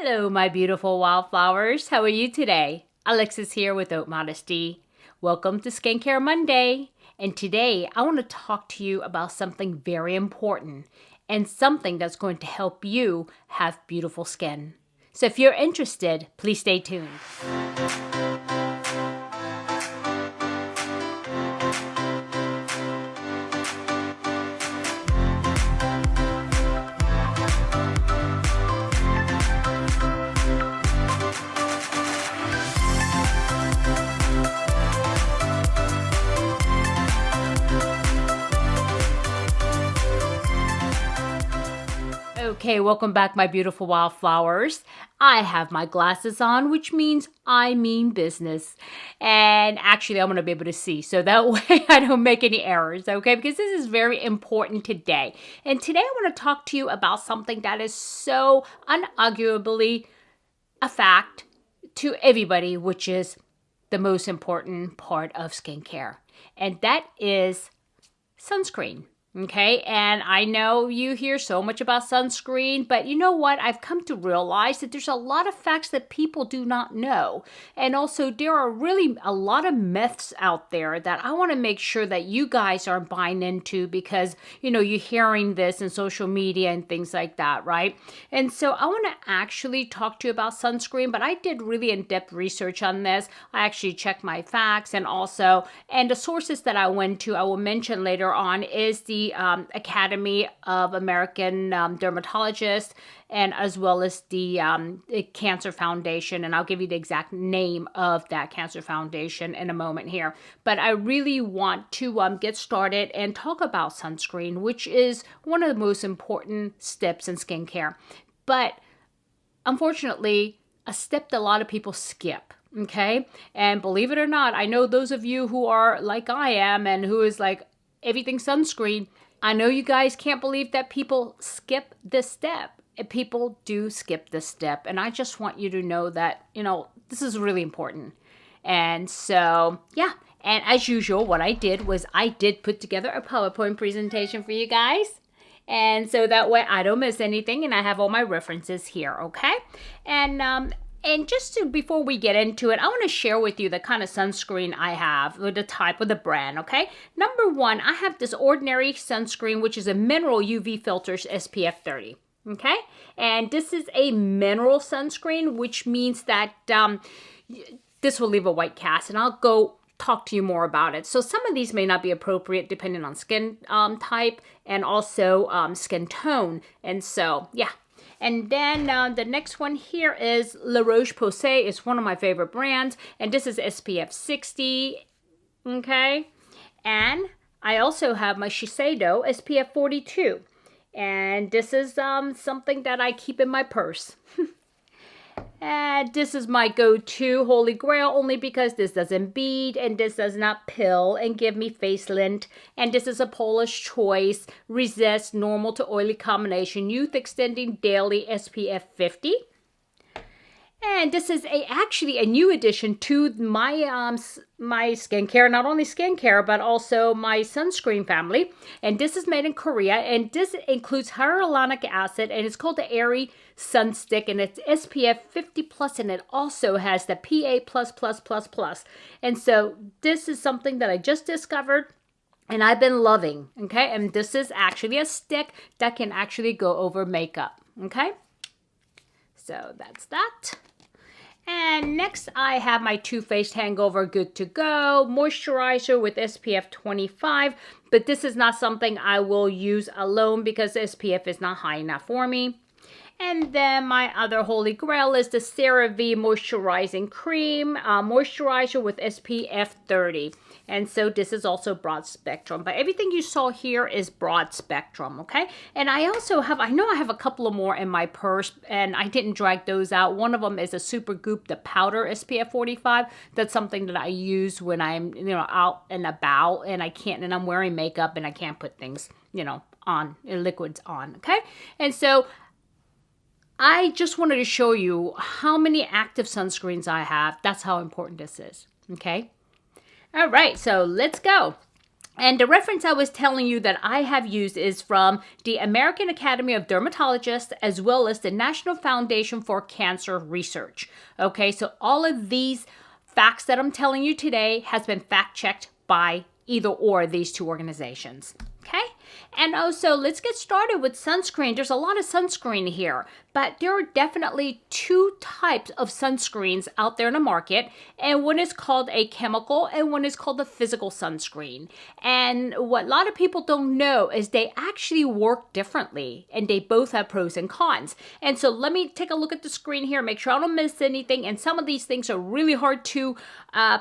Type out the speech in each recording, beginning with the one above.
Hello, my beautiful wildflowers. How are you today? Alexis here with Modesty. Welcome to Skincare Monday. And today I want to talk to you about something very important and something that's going to help you have beautiful skin. So if you're interested, please stay tuned. Okay, welcome back, my beautiful wildflowers. I have my glasses on, which means I mean business. And actually, I'm going to be able to see, so that way I don't make any errors, okay? Because this is very important today. And today I want to talk to you about something that is so unarguably a fact to everybody, which is the most important part of skincare. And that is sunscreen. Okay, and I know you hear so much about sunscreen, but you know what? I've come to realize that there's a lot of facts that people do not know. And also, there are really a lot of myths out there that I want to make sure that you guys aren't buying into because, you know, you're hearing this in social media and things like that, right? And so I want to actually talk to you about sunscreen, but I did really in-depth research on this. I actually checked my facts and the sources that I went to, I will mention later on, is the Academy of American Dermatologists, and as well as the Cancer Foundation. And I'll give you the exact name of that Cancer Foundation in a moment here. But I really want to get started and talk about sunscreen, which is one of the most important steps in skincare. But unfortunately, a step that a lot of people skip. Okay. And believe it or not, I know those of you who are like I am and who is like everything sunscreen. I know you guys can't believe that people skip this step. People do skip this step. And I just want you to know that, you know, this is really important. And so, yeah. And as usual, what I did was I did put together a PowerPoint presentation for you guys. And so that way I don't miss anything and I have all my references here, okay? And just before we get into it, I want to share with you the kind of sunscreen I have, or the type of the brand, okay? Number one, I have this ordinary sunscreen, which is a mineral UV filters SPF 30, okay? And this is a mineral sunscreen, which means that this will leave a white cast, and I'll go talk to you more about it. So some of these may not be appropriate depending on skin type and also skin tone. And so, yeah. And then the next one here is La Roche-Posay. It's one of my favorite brands. And this is SPF 60. Okay. And I also have my Shiseido SPF 42. And this is something that I keep in my purse. And this is my go-to holy grail only because this doesn't bead and this does not pill and give me face lint. And this is a Polish choice, resist normal to oily combination, youth extending daily SPF 50. And this is actually a new addition to my my skincare, not only skincare, but also my sunscreen family. And this is made in Korea, and this includes hyaluronic acid, and it's called the Airy Sun Stick, and it's SPF 50+, and it also has the PA++++. And so this is something that I just discovered, and I've been loving, okay? And this is actually a stick that can actually go over makeup, okay? So that's that. And next I have my Too Faced Hangover Good to Go moisturizer with SPF 25. But this is not something I will use alone because SPF is not high enough for me. And then my other holy grail is the CeraVe Moisturizing Cream Moisturizer with SPF 30. And so this is also broad spectrum. But everything you saw here is broad spectrum, okay? And I also have, I know I have a couple of more in my purse, and I didn't drag those out. One of them is a Supergoop, the powder SPF 45. That's something that I use when I'm, you know, out and about, and I'm wearing makeup, and I can't put things, you know, on, liquids on, okay? And so I just wanted to show you how many active sunscreens I have. That's how important this is, okay? All right, so let's go. And the reference I was telling you that I have used is from the American Academy of Dermatologists as well as the National Foundation for Cancer Research. Okay, so all of these facts that I'm telling you today has been fact-checked by either or of these two organizations. Okay, and also let's get started with sunscreen. There's a lot of sunscreen here, but there are definitely two types of sunscreens out there in the market, and one is called a chemical and one is called a physical sunscreen. And what a lot of people don't know is they actually work differently, and they both have pros and cons. And so let me take a look at the screen here, make sure I don't miss anything, and some of these things are really hard to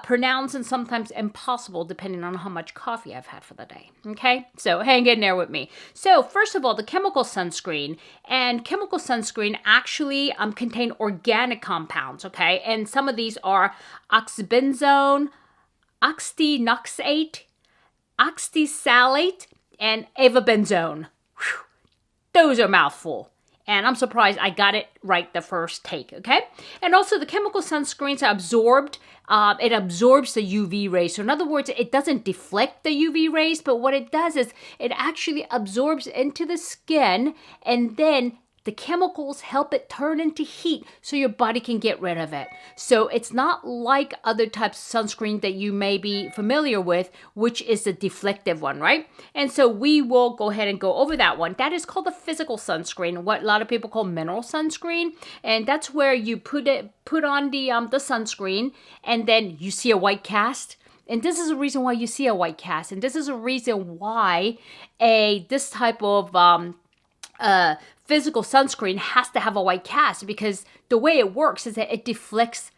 pronounce and sometimes impossible depending on how much coffee I've had for the day. Okay, so hang in there with me. So first of all, the chemical sunscreen. And chemical sunscreen actually contain organic compounds, okay? And some of these are oxybenzone, oxynoxate, oxysalate, and avobenzone. Whew. Those are a mouthful. And I'm surprised I got it right the first take, okay? And also the chemical sunscreens are absorbed. It absorbs the UV rays. So in other words, it doesn't deflect the UV rays, but what it does is it actually absorbs into the skin, and then the chemicals help it turn into heat so your body can get rid of it. So it's not like other types of sunscreen that you may be familiar with, which is the deflective one, right? And so we will go ahead and go over that one. That is called the physical sunscreen, what a lot of people call mineral sunscreen. And that's where you put on the sunscreen, and then you see a white cast. And this is a reason why you see a white cast. And this is a reason why this type of physical sunscreen has to have a white cast, because the way it works is that it deflects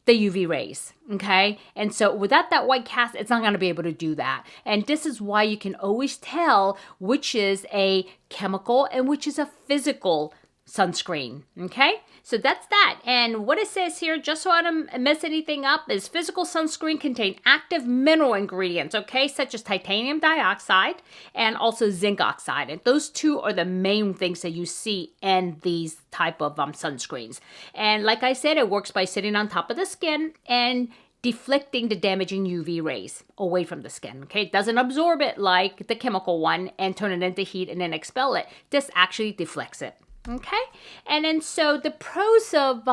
the UV rays, okay? And so without that white cast, it's not going to be able to do that. And this is why you can always tell which is a chemical and which is a physical sunscreen, okay? So that's that. And what it says here, just so I don't mess anything up, is physical sunscreen contain active mineral ingredients, okay, such as titanium dioxide and also zinc oxide. And those two are the main things that you see in these type of sunscreens. And like I said, it works by sitting on top of the skin and deflecting the damaging UV rays away from the skin, okay? It doesn't absorb it like the chemical one and turn it into heat and then expel it. This actually deflects it. Okay, and then so the pros of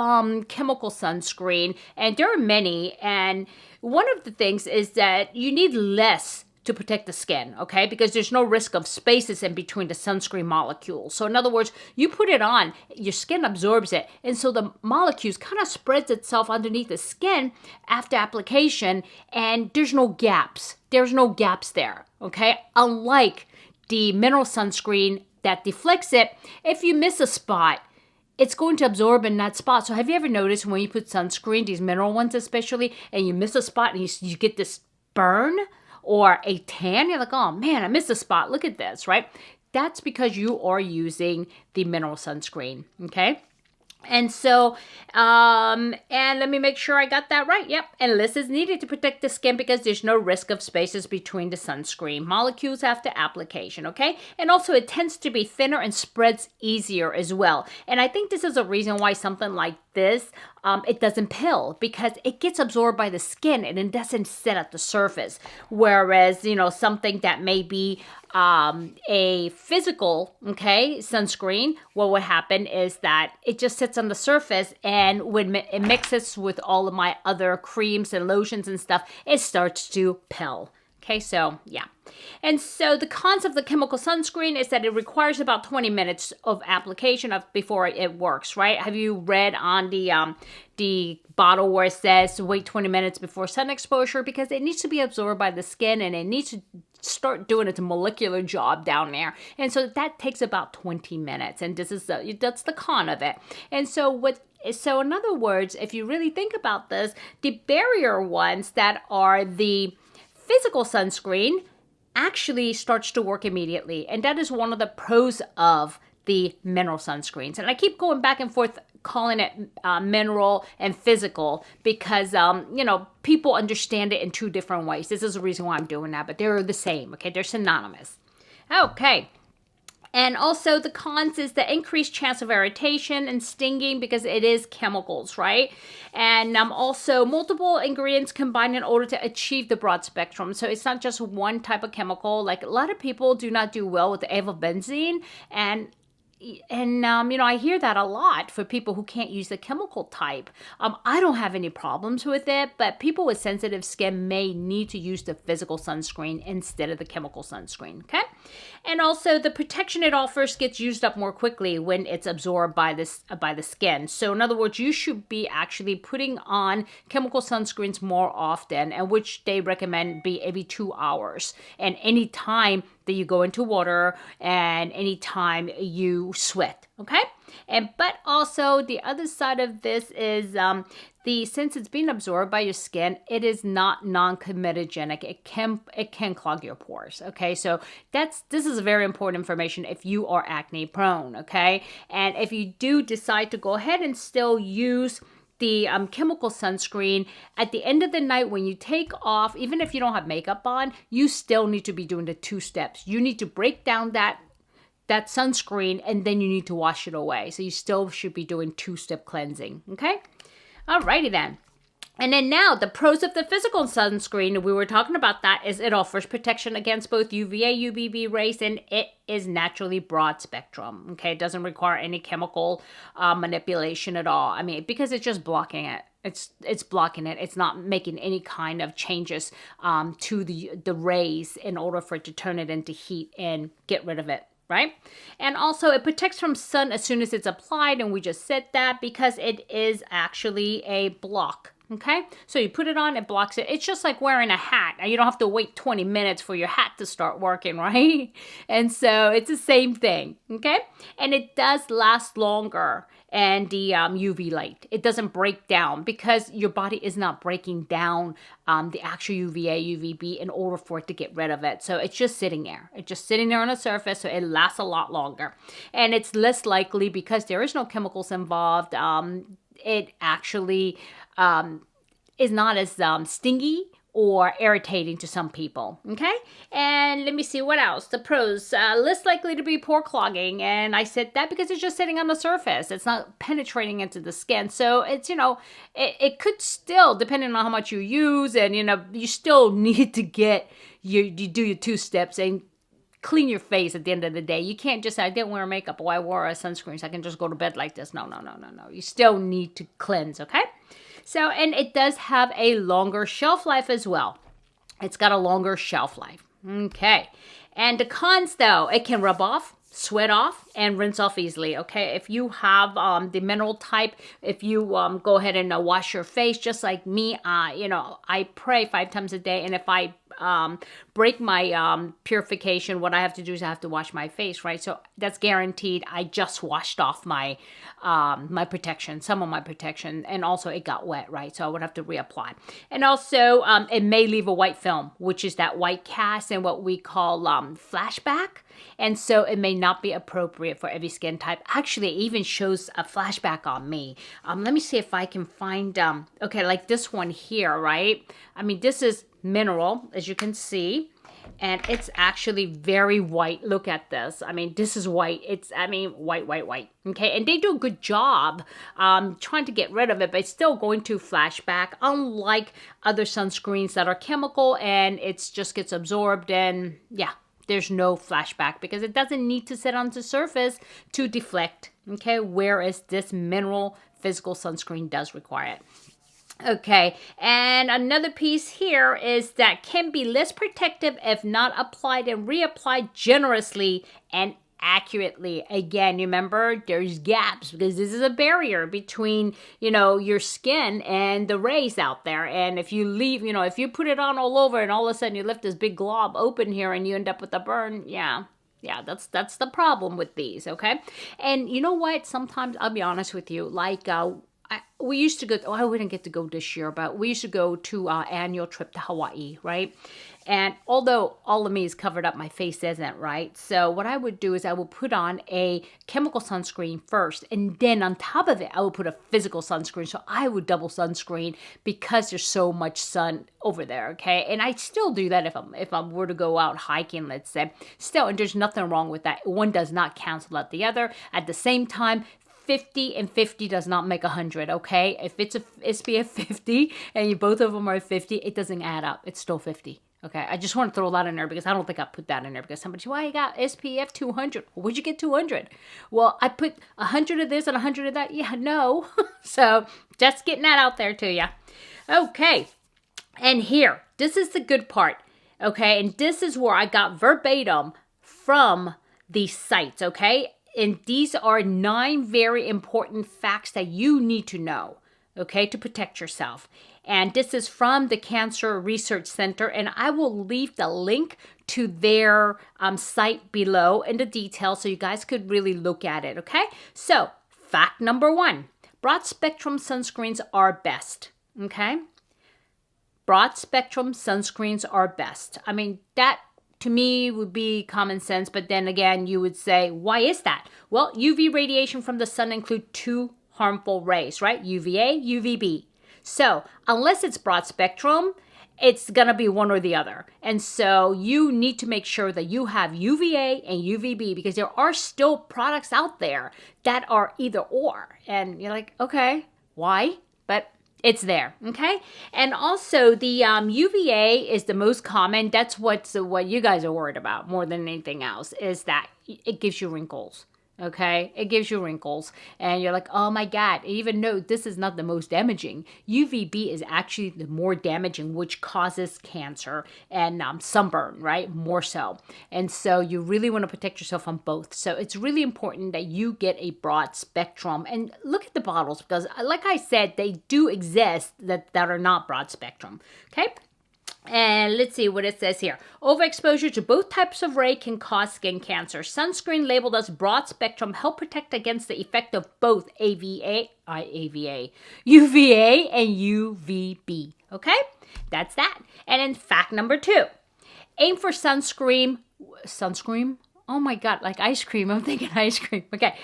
chemical sunscreen, and there are many, and one of the things is that you need less to protect the skin, okay, because there's no risk of spaces in between the sunscreen molecules. So in other words, you put it on, your skin absorbs it, and so the molecules kind of spreads itself underneath the skin after application, and there's no gaps. There's no gaps there, okay, unlike the mineral sunscreen that deflects it. If you miss a spot, it's going to absorb in that spot. So have you ever noticed when you put sunscreen, these mineral ones especially, and you miss a spot and you get this burn or a tan? You're like, oh man, I missed a spot. Look at this, right? That's because you are using the mineral sunscreen, okay? And so, and let me make sure I got that right. Yep. And this is needed to protect the skin because there's no risk of spaces between the sunscreen molecules after application, okay? And also it tends to be thinner and spreads easier as well. And I think this is a reason why something like this, it doesn't pill, because it gets absorbed by the skin and it doesn't sit at the surface. Whereas, you know, something that may be a physical, okay, sunscreen, what would happen is that it just sits on the surface, and when it mixes with all of my other creams and lotions and stuff, it starts to pill. Okay, so yeah. And so the cons of the chemical sunscreen is that it requires about 20 minutes of application before it works, right? Have you read on the bottle where it says wait 20 minutes before sun exposure? Because it needs to be absorbed by the skin and it needs to start doing its molecular job down there. And so that takes about 20 minutes. And that's the con of it. And so in other words, if you really think about this, the barrier ones that are the physical sunscreen actually starts to work immediately. And that is one of the pros of the mineral sunscreens. And I keep going back and forth calling it mineral and physical because, people understand it in two different ways. This is the reason why I'm doing that, but they're the same, okay? They're synonymous. Okay. And also the cons is the increased chance of irritation and stinging because it is chemicals, right? And also multiple ingredients combined in order to achieve the broad spectrum. So it's not just one type of chemical. Like a lot of people do not do well with the avobenzene, and I hear that a lot for people who can't use the chemical type. I don't have any problems with it, but people with sensitive skin may need to use the physical sunscreen instead of the chemical sunscreen, okay? And also the protection it offers gets used up more quickly when it's absorbed by the skin. So in other words, you should be actually putting on chemical sunscreens more often, and which they recommend be every 2 hours. And any time that you go into water and anytime you sweat, okay? But also the other side of this is since it's being absorbed by your skin, it is not non-comedogenic. It can clog your pores, okay? So this is very important information if you are acne prone, okay? And if you do decide to go ahead and still use the chemical sunscreen, at the end of the night when you take off, even if you don't have makeup on, you still need to be doing the 2 steps. You need to break down that sunscreen, and then you need to wash it away. So you still should be doing 2-step cleansing, okay? Alrighty then. And then now, the pros of the physical sunscreen, we were talking about that, is it offers protection against both UVA, UVB rays, and it is naturally broad spectrum, okay? It doesn't require any chemical manipulation at all. I mean, because it's just blocking it. It's blocking it. It's not making any kind of changes to the rays in order for it to turn it into heat and get rid of it, right? And also it protects from sun as soon as it's applied, and we just said that because it is actually a block. Okay, so you put it on, it blocks it. It's just like wearing a hat. Now, you don't have to wait 20 minutes for your hat to start working, right? And so it's the same thing, okay? And it does last longer, and the UV light. It doesn't break down because your body is not breaking down the actual UVA, UVB in order for it to get rid of it. So it's just sitting there. It's just sitting there on the surface, so it lasts a lot longer. And it's less likely because there is no chemicals involved. It actually is not as stingy or irritating to some people, okay? And let me see what else. The pros, less likely to be pore clogging, and I said that because it's just sitting on the surface. It's not penetrating into the skin, so it's, it could still, depending on how much you use, and, you still need to get, you do your 2 steps and clean your face at the end of the day. You can't just say, I didn't wear makeup, or I wore a sunscreen, so I can just go to bed like this. No. You still need to cleanse, okay? So, and it does have a longer shelf life as well. It's got a longer shelf life. Okay. And the cons, though, it can rub off, sweat off, and rinse off easily, okay? If you have the mineral type, if you go ahead and wash your face, just like me, I pray 5 times a day, and if I break my purification, what I have to do is I have to wash my face, right? So that's guaranteed. I just washed off my my protection, some of my protection, and also it got wet, right? So I would have to reapply. And also it may leave a white film, which is that white cast and what we call flashback. And so it may not be appropriate for every skin type. Actually, it even shows a flashback on me. Let me see if I can find, okay, like this one here, right? I mean, this is mineral, as you can see, and it's actually very white. Look at this. I mean, this is white. It's, white. Okay, and they do a good job trying to get rid of it, but it's still going to flashback, unlike other sunscreens that are chemical and it just gets absorbed, and yeah, there's no flashback because it doesn't need to sit on the surface to deflect, okay? Whereas this mineral physical sunscreen does require it. Okay, and another piece here is that can be less protective if not applied and reapplied generously and accurately. Again, remember, there's gaps because this is a barrier between, your skin and the rays out there. And if you leave, if you put it on all over and all of a sudden you lift this big glob open here and you end up with a burn, yeah, that's the problem with these, okay? And you know what? Sometimes, I'll be honest with you, like, we used to go, oh, I wouldn't get to go this year, but we used to go to our annual trip to Hawaii, right? And although all of me is covered up, my face isn't, right? So what I would do is I will put on a chemical sunscreen first, and then on top of it, I would put a physical sunscreen. So I would double sunscreen because there's so much sun over there, okay? And I still do that if I were to go out hiking, let's say. Still, and there's nothing wrong with that. One does not cancel out the other. At the same time, 50 and 50 does not make 100, okay? If it's a SPF 50 and both of them are 50, it doesn't add up. It's still 50. Okay, I just want to throw that in there because I don't think I put that in there because somebody said, why you got SPF 200? Well, where'd you get 200? Well, I put 100 of this and 100 of that. Yeah, no. So just getting that out there to you. Okay, and here, this is the good part. Okay, and this is where I got verbatim from these sites, okay? And these are 9 very important facts that you need to know, okay, to protect yourself. And this is from the Cancer Research Center, and I will leave the link to their site below in the details so you guys could really look at it, okay? So, fact number 1, broad spectrum sunscreens are best, okay? Broad spectrum sunscreens are best. I mean, that to me would be common sense, but then again, you would say, why is that? Well, UV radiation from the sun include 2 harmful rays, right? UVA, UVB. So unless it's broad spectrum, it's going to be one or the other. And so you need to make sure that you have UVA and UVB because there are still products out there that are either or. And you're like, okay, why? But it's there, okay? And also the UVA is the most common. That's what you guys are worried about more than anything else is that it gives you wrinkles. Okay, it gives you wrinkles and you're like, oh my God, even though this is not the most damaging, UVB is actually the more damaging, which causes cancer and sunburn, right? More so. And so you really want to protect yourself on both. So it's really important that you get a broad spectrum and look at the bottles because like I said, they do exist that are not broad spectrum. Okay. And let's see what it says here. Overexposure to both types of ray can cause skin cancer. Sunscreen labeled as broad spectrum help protect against the effect of both UVA and UVB. Okay? That's that. And in fact number 2, aim for sunscreen. Sunscreen? Oh my God, like ice cream. I'm thinking ice cream. Okay.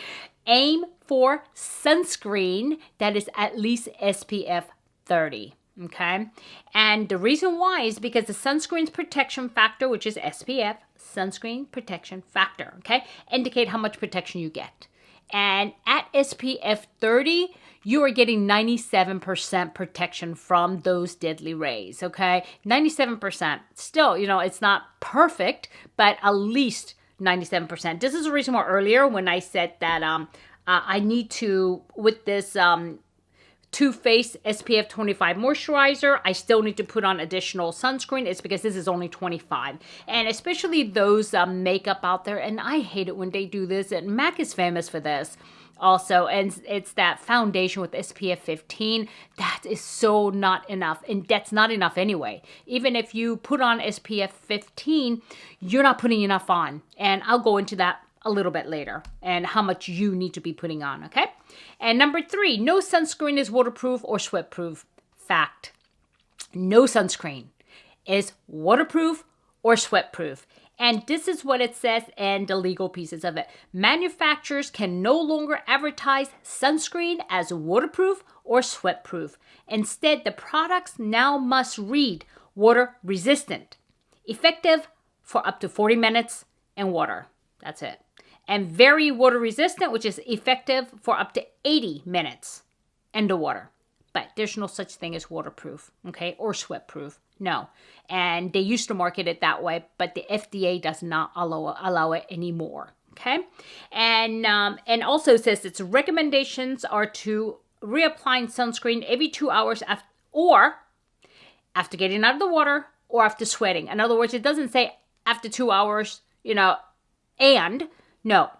Aim for sunscreen that is at least SPF 30. Okay, and the reason why is because the sunscreen's protection factor, which is SPF, sunscreen protection factor, okay, indicate how much protection you get. And at SPF 30, you are getting 97% protection from those deadly rays, okay? 97%. Still, you know, it's not perfect, but at least 97%. This is the reason why earlier when I said that I need to, with this Too Faced SPF 25 moisturizer, I still need to put on additional sunscreen. It's because this is only 25. And especially those makeup out there, and I hate it when they do this, and MAC is famous for this also, and it's that foundation with SPF 15. That is so not enough, and that's not enough anyway. Even if you put on SPF 15, you're not putting enough on, and I'll go into that a little bit later and how much you need to be putting on, okay? And number 3, no sunscreen is waterproof or sweat-proof. Fact. No sunscreen is waterproof or sweat-proof. And this is what it says in the legal pieces of it. Manufacturers can no longer advertise sunscreen as waterproof or sweat-proof. Instead, the products now must read water resistant, effective for up to 40 minutes in water. That's it. And very water resistant, which is effective for up to 80 minutes in the water. But there's no such thing as waterproof, okay, or sweat-proof. No. And they used to market it that way, but the FDA does not allow it anymore, okay? And also says its recommendations are to reapplying sunscreen every 2 hours after getting out of the water or after sweating. In other words, it doesn't say after 2 hours, you know, and no,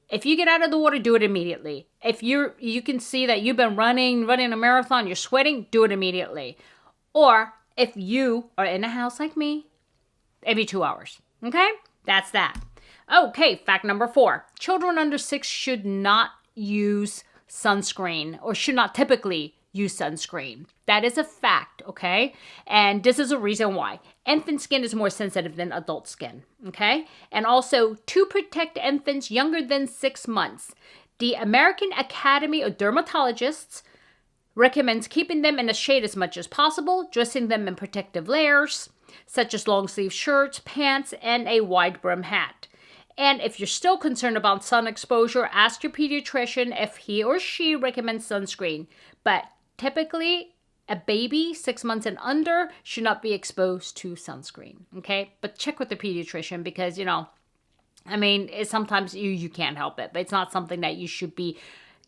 if you get out of the water, do it immediately. If you can see that you've been running a marathon, you're sweating, do it immediately. Or if you are in a house like me, every 2 hours. Okay? That's that. Okay, fact number 4. Children under 6 should not use sunscreen or should not typically use sunscreen. That is a fact, okay? And this is a reason why. Infant skin is more sensitive than adult skin, okay? And also, to protect infants younger than 6 months, the American Academy of Dermatologists recommends keeping them in the shade as much as possible, dressing them in protective layers, such as long sleeve shirts, pants, and a wide brim hat. And if you're still concerned about sun exposure, ask your pediatrician if he or she recommends sunscreen. But typically, a baby 6 months and under should not be exposed to sunscreen, okay? But check with the pediatrician because, sometimes you can't help it, but it's not something that you should be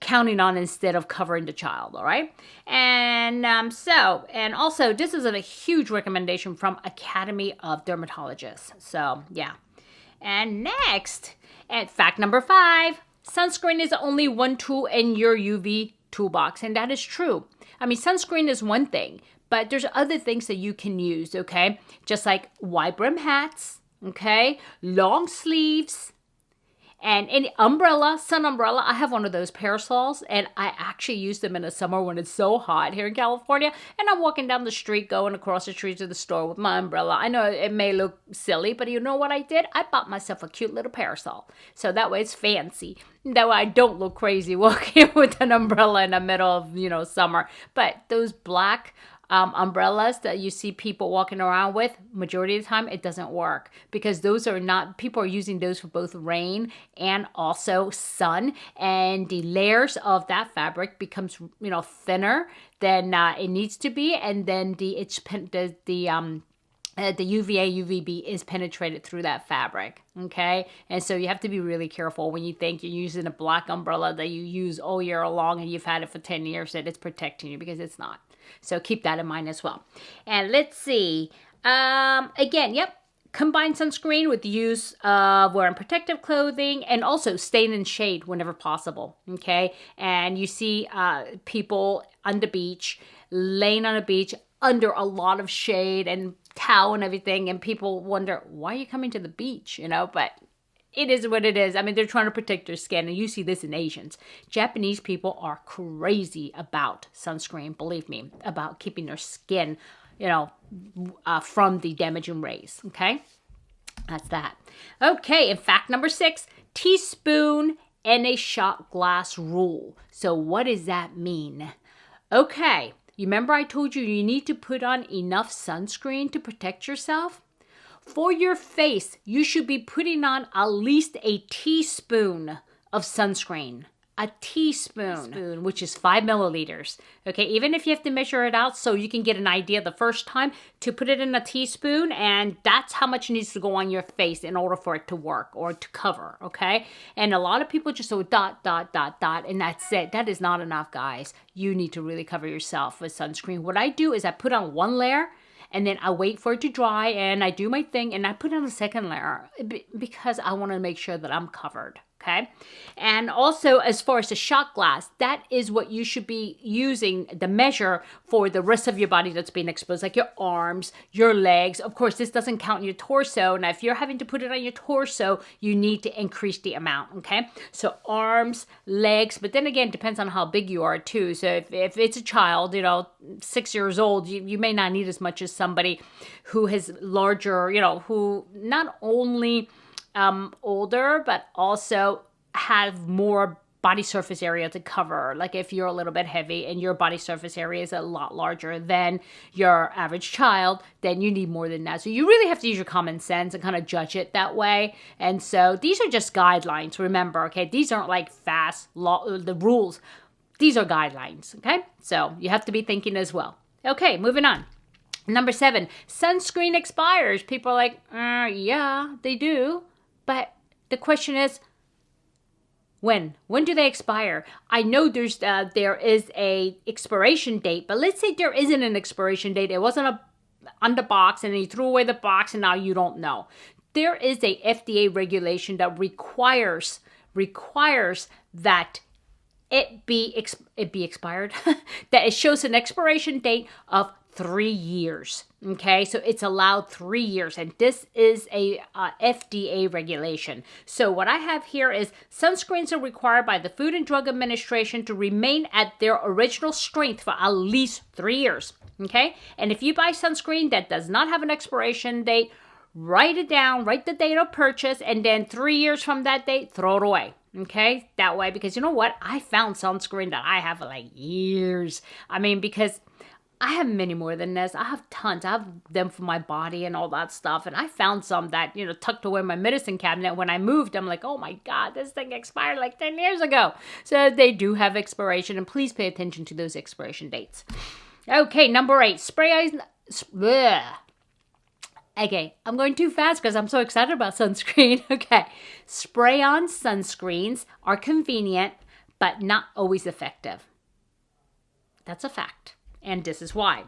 counting on instead of covering the child, all right? And also, this is a huge recommendation from Academy of Dermatologists. So, yeah. And next, and fact number 5, sunscreen is only one tool in your UV toolbox, and that is true. Sunscreen is one thing, but there's other things that you can use, okay? Just like wide brim hats, okay? Long sleeves, and any umbrella, sun umbrella. I have one of those parasols, and I actually use them in the summer when it's so hot here in California, and I'm walking down the street, going across the street to the store with my umbrella. I know it may look silly, but you know what I did? I bought myself a cute little parasol, so that way it's fancy. That way I don't look crazy walking with an umbrella in the middle of, summer. But those black umbrellas that you see people walking around with, majority of the time, it doesn't work because those are not, people are using those for both rain and also sun, and the layers of that fabric becomes, thinner than it needs to be, and then the UVA, UVB is penetrated through that fabric, okay? And so you have to be really careful when you think you're using a black umbrella that you use all year long and you've had it for 10 years that it's protecting you, because it's not. So keep that in mind as well. And let's see. Again, combine sunscreen with the use of wearing protective clothing and also staying in shade whenever possible, okay? And you see people on the beach, laying on a beach under a lot of shade and towel and everything, and people wonder, why are you coming to the beach, But it is what it is. They're trying to protect their skin, and you see this in Asians. Japanese people are crazy about sunscreen, believe me, about keeping their skin, from the damaging rays, okay? That's that. Okay, and fact number 6, teaspoon in a shot glass rule. So what does that mean? Okay, you remember I told you need to put on enough sunscreen to protect yourself? For your face, you should be putting on at least a teaspoon of sunscreen. A teaspoon, which is 5 milliliters. Okay, even if you have to measure it out so you can get an idea the first time, to put it in a teaspoon, and that's how much needs to go on your face in order for it to work or to cover, okay? And a lot of people just go dot, dot, dot, dot, and that's it. That is not enough, guys. You need to really cover yourself with sunscreen. What I do is I put on one layer, and then I wait for it to dry, and I do my thing, and I put on a second layer because I want to make sure that I'm covered, okay? And also, as far as the shot glass, that is what you should be using, the measure for the rest of your body that's being exposed, like your arms, your legs. Of course, this doesn't count your torso. Now, if you're having to put it on your torso, you need to increase the amount, okay? So arms, legs, but then again, it depends on how big you are too. So if it's a child, 6 years old, you may not need as much as somebody who has larger, who not only older, but also have more body surface area to cover. Like if you're a little bit heavy and your body surface area is a lot larger than your average child, then you need more than that. So you really have to use your common sense and kind of judge it that way. And so these are just guidelines, remember, okay? These aren't like the rules. These are guidelines, okay? So you have to be thinking as well. Okay, moving on. Number 7, sunscreen expires. People are like, yeah, they do. But the question is, when? When do they expire? I know there is a expiration date, but let's say there isn't an expiration date. It wasn't on the box, and then you threw away the box, and now you don't know. There is a FDA regulation that requires that it be expired, that it shows an expiration date of 3 years. Okay, so it's allowed 3 years, and this is a FDA regulation. So what I have here is sunscreens are required by the Food and Drug Administration to remain at their original strength for at least 3 years. Okay, and if you buy sunscreen that does not have an expiration date, write it down, write the date of purchase, and then 3 years from that date, throw it away. Okay, that way, because you know what? I found sunscreen that I have for like years. I mean, because I have many more than this. I have tons. I have them for my body and all that stuff. And I found some that, you know, tucked away in my medicine cabinet. When I moved, I'm like, oh my God, this thing expired like 10 years ago. So they do have expiration, and please pay attention to those expiration dates. Okay, number 8, spray on. Okay, I'm going too fast because I'm so excited about sunscreen. Okay, spray-on sunscreens are convenient, but not always effective. That's a fact, and this is why.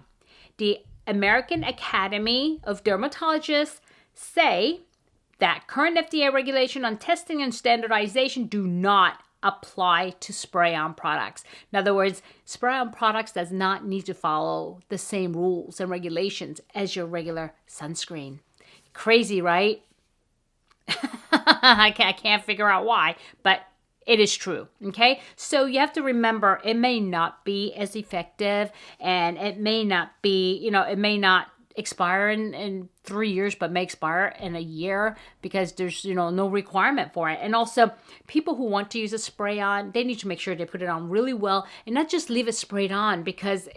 The American Academy of Dermatologists say that current FDA regulation on testing and standardization do not apply to spray-on products. In other words, spray-on products does not need to follow the same rules and regulations as your regular sunscreen. Crazy, right? I can't figure out why, but it is true, okay? So you have to remember, it may not be as effective, and it may not be, you know, it may not expire in 3 years, but may expire in a year because there's, you know, no requirement for it. And also, people who want to use a spray on, they need to make sure they put it on really well and not just leave it sprayed on, because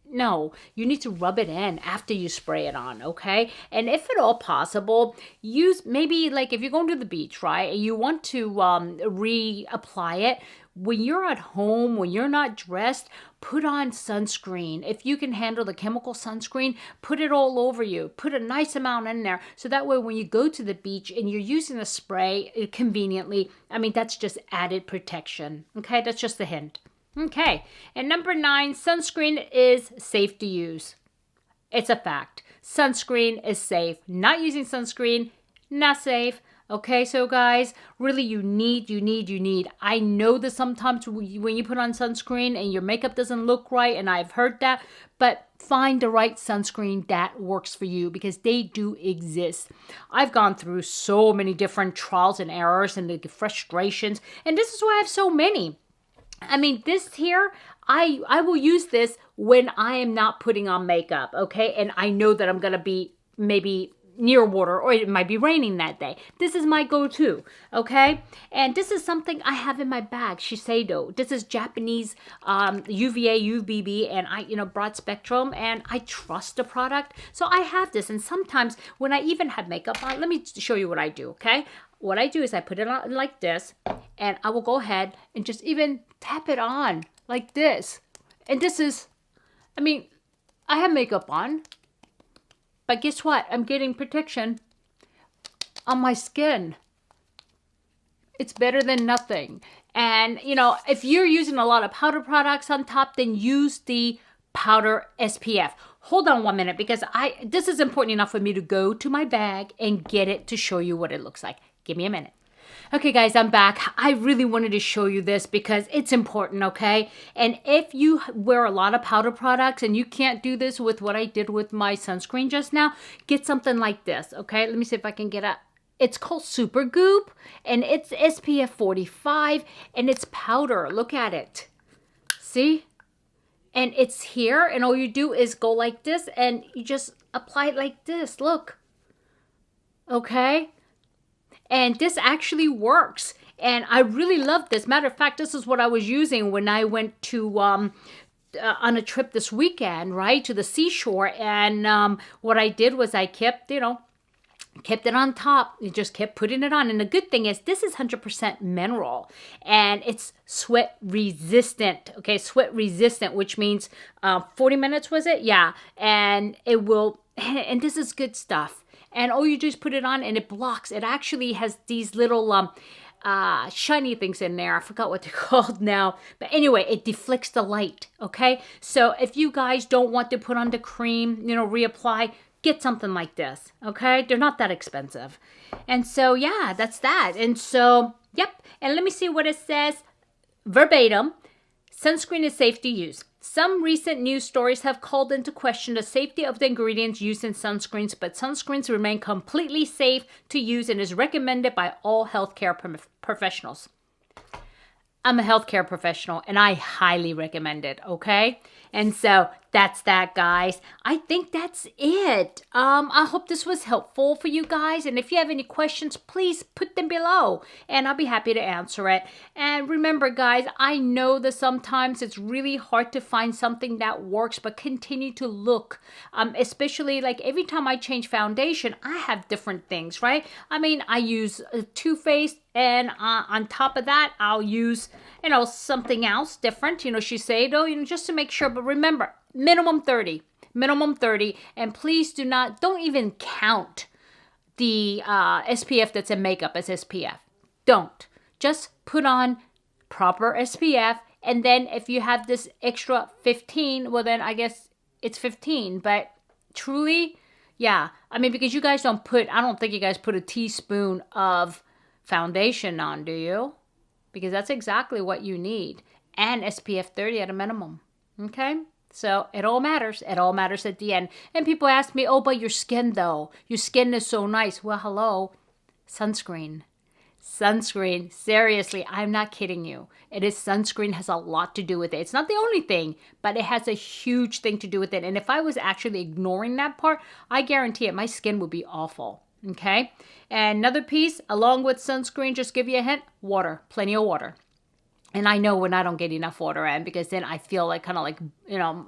no, you need to rub it in after you spray it on, okay? And if at all possible, use maybe, like, if you're going to the beach, right, and you want to reapply it, when you're at home, when you're not dressed, put on sunscreen. If you can handle the chemical sunscreen, put it all over you. Put a nice amount in there. So that way when you go to the beach and you're using a spray conveniently, I mean, that's just added protection. Okay, that's just a hint. Okay, and number 9, sunscreen is safe to use. It's a fact. Sunscreen is safe. Not using sunscreen, not safe. Okay, so guys, really you need. I know that sometimes when you put on sunscreen and your makeup doesn't look right, and I've heard that, but find the right sunscreen that works for you, because they do exist. I've gone through so many different trials and errors and the frustrations, and this is why I have so many. I mean, this here, I will use this when I am not putting on makeup, okay? And I know that I'm going to be maybe near water, or it might be raining that day. This is my go-to, okay? And this is something I have in my bag, Shiseido. This is Japanese UVA, UVB, and broad spectrum, and I trust the product. So I have this, and sometimes when I even have makeup on, let me show you what I do, okay? What I do is I put it on like this, and I will go ahead and just even tap it on like this. And this is, I mean, I have makeup on, but guess what? I'm getting protection on my skin. It's better than nothing. And, if you're using a lot of powder products on top, then use the powder SPF. Hold on 1 minute, because this is important enough for me to go to my bag and get it to show you what it looks like. Give me a minute. Okay, guys, I'm back. I really wanted to show you this because it's important, okay? And if you wear a lot of powder products and you can't do this with what I did with my sunscreen just now, get something like this, okay? Let me see if I can get a... It's called Super Goop, and it's SPF 45, and it's powder. Look at it. See? And it's here, and all you do is go like this, and you just apply it like this. Look. Okay? And this actually works. And I really love this. Matter of fact, this is what I was using when I went to on a trip this weekend, right, to the seashore. And what I did was I kept, kept it on top. You just kept putting it on. And the good thing is this is 100% mineral. And it's sweat resistant. Okay, sweat resistant, which means 40 minutes, was it? Yeah. And it will, and this is good stuff. And all you do is put it on and it blocks. It actually has these little shiny things in there. I forgot what they're called now. But anyway, it deflects the light, okay? So if you guys don't want to put on the cream, reapply, get something like this, okay? They're not that expensive. And so, yeah, that's that. And so, yep. And let me see what it says verbatim. Sunscreen is safe to use. Some recent news stories have called into question the safety of the ingredients used in sunscreens, but sunscreens remain completely safe to use and is recommended by all healthcare professionals. I'm a healthcare professional and I highly recommend it, okay? And so that's that, guys. I think that's it. I hope this was helpful for you guys. And if you have any questions, please put them below and I'll be happy to answer it. And remember, guys, I know that sometimes it's really hard to find something that works, but continue to look. Especially like every time I change foundation, I have different things, right? I mean, I use Too Faced, and on top of that, I'll use, something else different, Shiseido, just to make sure. But remember, minimum 30, and please don't even count the SPF that's in makeup as SPF. Don't. Just put on proper SPF, and then if you have this extra 15, well then I guess it's 15, but truly, yeah. I mean, because you guys I don't think you guys put a teaspoon of foundation on, do you? Because that's exactly what you need. And SPF 30 at a minimum. Okay? So it all matters. It all matters at the end. And people ask me, oh, but your skin though. Your skin is so nice. Well, hello. Sunscreen. Sunscreen. Seriously, I'm not kidding you. Sunscreen has a lot to do with it. It's not the only thing, but it has a huge thing to do with it. And if I was actually ignoring that part, I guarantee it, my skin would be awful. Okay, and another piece, along with sunscreen, just give you a hint, water, plenty of water. And I know when I don't get enough water in, because then I feel like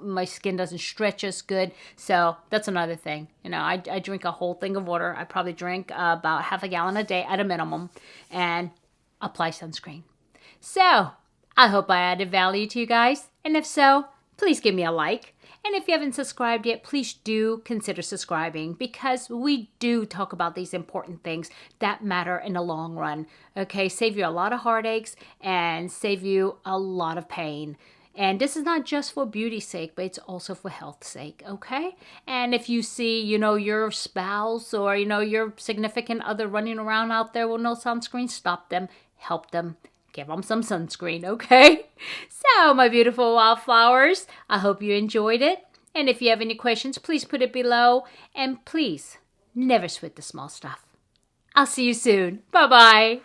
my skin doesn't stretch as good. So that's another thing. I drink a whole thing of water. I probably drink about half a gallon a day at a minimum, and apply sunscreen. So I hope I added value to you guys. And if so, please give me a like. And if you haven't subscribed yet, please do consider subscribing, because we do talk about these important things that matter in the long run. Okay, save you a lot of heartaches and save you a lot of pain. And this is not just for beauty's sake, but it's also for health's sake, okay? And if you see, your spouse or, your significant other running around out there with no sunscreen, stop them, help them. Give them some sunscreen, okay? So, my beautiful wildflowers, I hope you enjoyed it. And if you have any questions, please put it below. And please, never sweat the small stuff. I'll see you soon. Bye-bye.